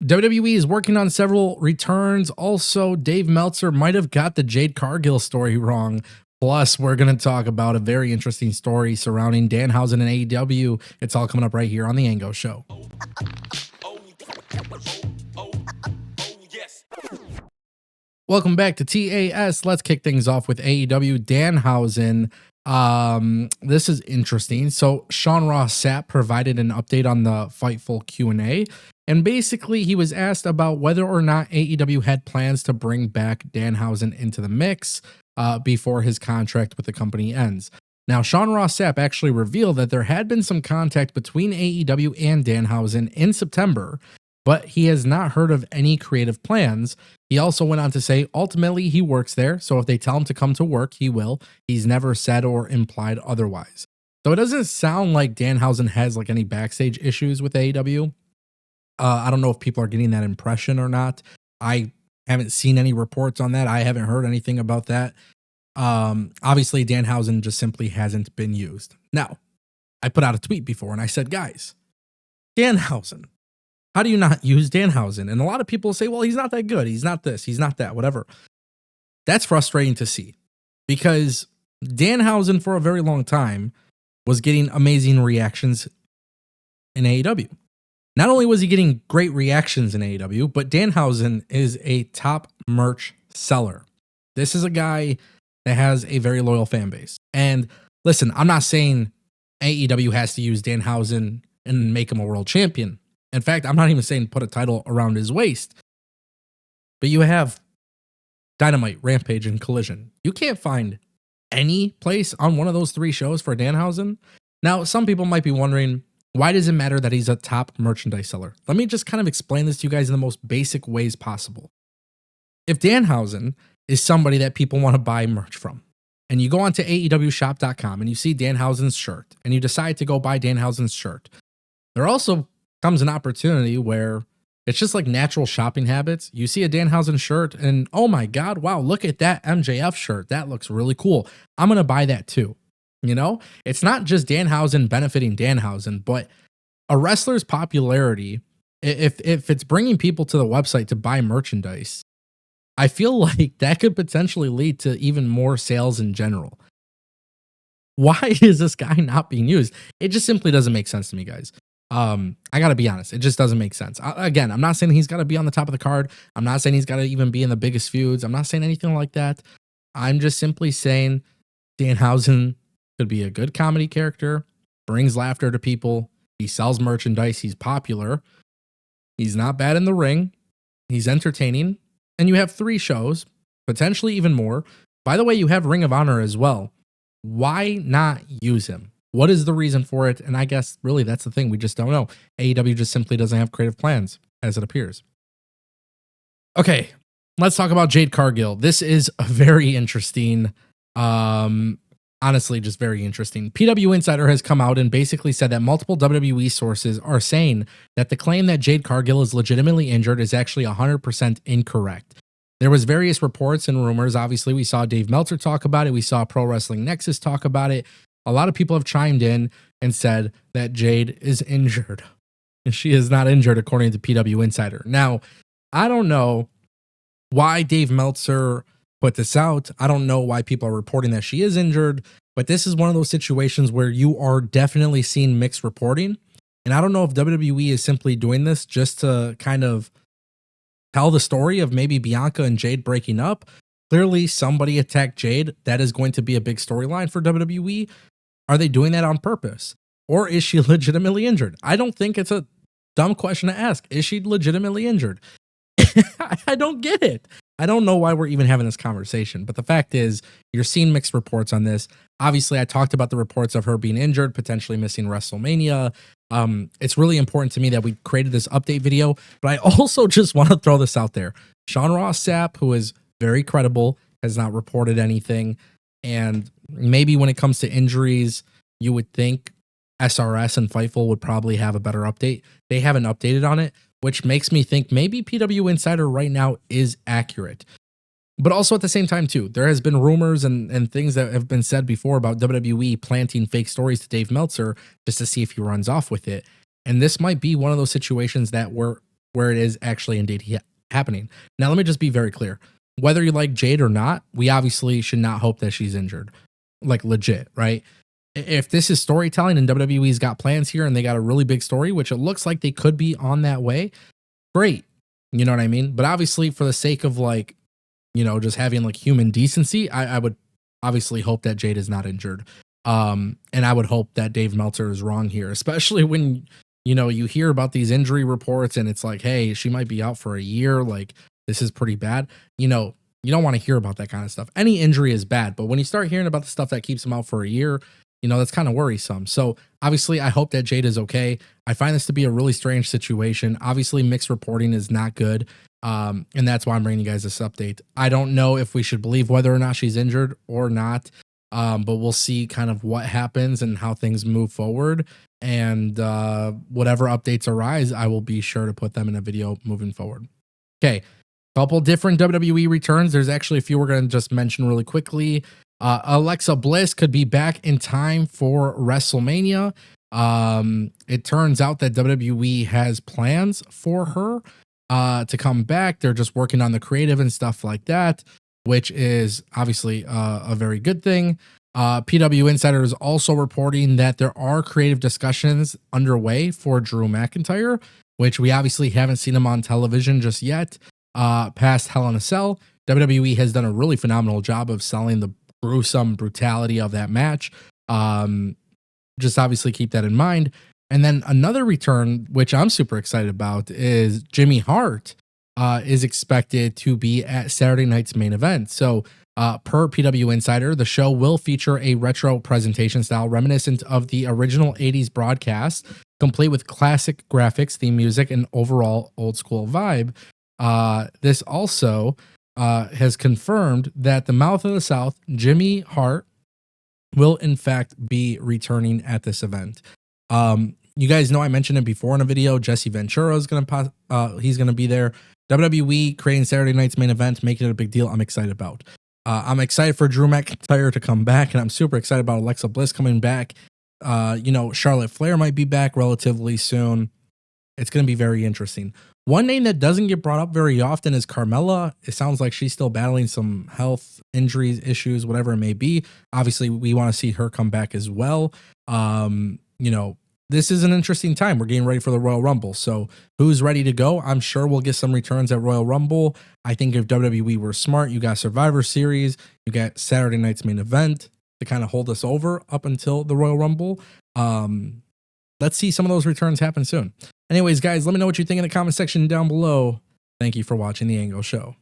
WWE is working on several returns. Also, Dave Meltzer might have got the Jade Cargill story wrong. Plus, we're going to talk about a very interesting story surrounding Danhausen and AEW. It's all coming up right here on the Ango Show. Welcome back to TAS. Let's kick things off with AEW Danhausen. This is interesting. So Sean Ross Sapp provided an update on the Fightful Q&A, and basically he was asked about whether or not AEW had plans to bring back Danhausen into the mix before his contract with the company ends. Now, Sean Ross Sapp actually revealed that there had been some contact between AEW and Danhausen in September, but he has not heard of any creative plans. He also went on to say, ultimately, he works there, so if they tell him to come to work, he will. He's never said or implied otherwise. So it doesn't sound like Danhausen has like any backstage issues with AEW. I don't know if people are getting that impression or not. I haven't seen any reports on that. I haven't heard anything about that. Obviously, Danhausen just simply hasn't been used. Now, I put out a tweet before and I said, guys, Danhausen, how do you not use Danhausen? And a lot of people say, well, he's not that good. He's not this. He's not that, whatever. That's frustrating to see because Danhausen for a very long time was getting amazing reactions in AEW. Not only was he getting great reactions in AEW, but Danhausen is a top merch seller. This is a guy that has a very loyal fan base. And listen, I'm not saying AEW has to use Danhausen and make him a world champion. In fact, I'm not even saying put a title around his waist. But you have Dynamite, Rampage, and Collision. You can't find any place on one of those three shows for Danhausen. Now, some people might be wondering, why does it matter that he's a top merchandise seller? Let me just kind of explain this to you guys in the most basic ways possible. If Danhausen is somebody that people want to buy merch from, and you go onto AEWshop.com and you see Danhausen's shirt, and you decide to go buy Danhausen's shirt, there also comes an opportunity where it's just like natural shopping habits. You see a Danhausen shirt and, oh my God, wow, look at that MJF shirt. That looks really cool. I'm going to buy that too. You know, it's not just Danhausen benefiting Danhausen, but a wrestler's popularity, if it's bringing people to the website to buy merchandise, I feel like that could potentially lead to even more sales in general. Why is this guy not being used? It just simply doesn't make sense to me, guys. I gotta be honest, it just doesn't make sense. Again, I'm not saying he's gotta be on the top of the card. I'm not saying he's gotta even be in the biggest feuds. I'm not saying anything like that. I'm just simply saying Danhausen could be a good comedy character, brings laughter to people. He sells merchandise. He's popular. He's not bad in the ring. He's entertaining. And you have 3 shows, potentially even more. By the way, you have Ring of Honor as well. Why not use him? What is the reason for it? And I guess really that's the thing. We just don't know. AEW just simply doesn't have creative plans, as it appears. Okay, let's talk about Jade Cargill. This is a very interesting, honestly, just very interesting. PW Insider has come out and basically said that multiple WWE sources are saying that the claim that Jade Cargill is legitimately injured is actually 100% incorrect. There was various reports and rumors. Obviously, we saw Dave Meltzer talk about it. We saw Pro Wrestling Nexus talk about it. A lot of people have chimed in and said that Jade is injured. And she is not injured, according to PW Insider. Now, I don't know why Dave Meltzer put this out. I don't know why people are reporting that she is injured, but this is one of those situations where you are definitely seeing mixed reporting. And I don't know if WWE is simply doing this just to kind of tell the story of maybe Bianca and Jade breaking up. Clearly, somebody attacked Jade. That is going to be a big storyline for WWE. Are they doing that on purpose? Or is she legitimately injured? I don't think it's a dumb question to ask. Is she legitimately injured? I don't get it. I don't know why we're even having this conversation. But the fact is, you're seeing mixed reports on this. Obviously, I talked about the reports of her being injured, potentially missing WrestleMania. It's really important to me that we created this update video. But I also just want to throw this out there. Sean Ross Sapp, who is very credible, has not reported anything. And maybe when it comes to injuries, you would think SRS and Fightful would probably have a better update. They haven't updated on it, which makes me think maybe PW Insider right now is accurate. But also at the same time, too, there has been rumors and things that have been said before about WWE planting fake stories to Dave Meltzer just to see if he runs off with it. And this might be one of those situations that we're where it is actually indeed happening. Now, let me just be very clear. Whether you like Jade or not, we obviously should not hope that she's injured. Like legit, right? If this is storytelling and WWE's got plans here and they got a really big story, which it looks like they could be on that way, great. You know what I mean? But obviously, for the sake of like, just having like human decency, I would obviously hope that Jade is not injured. And I would hope that Dave Meltzer is wrong here, especially when, you hear about these injury reports and it's like, hey, she might be out for a year. Like, this is pretty bad. You don't want to hear about that kind of stuff. Any injury is bad, but when you start hearing about the stuff that keeps them out for a year, that's kind of worrisome. So obviously, I hope that Jade is okay. I find this to be a really strange situation. Obviously, mixed reporting is not good. And that's why I'm bringing you guys this update. I don't know if we should believe whether or not she's injured or not. But we'll see kind of what happens and how things move forward. And whatever updates arise, I will be sure to put them in a video moving forward. Okay, couple different WWE returns. There's actually a few we're going to just mention really quickly. Alexa Bliss could be back in time for WrestleMania. It turns out that WWE has plans for her to come back. They're just working on the creative and stuff like that, which is obviously a very good thing. PW Insider is also reporting that there are creative discussions underway for Drew McIntyre, which we obviously haven't seen him on television just yet. Past Hell in a Cell, WWE has done a really phenomenal job of selling the gruesome brutality of that match. Just obviously keep that in mind. And then another return, which I'm super excited about, is Jimmy Hart is expected to be at Saturday night's main event. So per PW Insider, the show will feature a retro presentation style reminiscent of the original 80s broadcast, complete with classic graphics, theme music, and overall old school vibe. This also has confirmed that the Mouth of the South, Jimmy Hart, will in fact be returning at this event. You guys know I mentioned it before in a video. Jesse Ventura is he's gonna be there. WWE creating Saturday night's main event, making it a big deal. I'm excited about. I'm excited for Drew McIntyre to come back, and I'm super excited about Alexa Bliss coming back. Charlotte Flair might be back relatively soon. It's going to be very interesting. One name that doesn't get brought up very often is Carmella. It sounds like she's still battling some health injuries, issues, whatever it may be. Obviously, we want to see her come back as well. This is an interesting time. We're getting ready for the Royal Rumble. So who's ready to go? I'm sure we'll get some returns at Royal Rumble. I think if WWE were smart, you got Survivor Series, you got Saturday night's main event to kind of hold us over up until the Royal Rumble. Let's see some of those returns happen soon. Anyways, guys, let me know what you think in the comment section down below. Thank you for watching The Ango Show.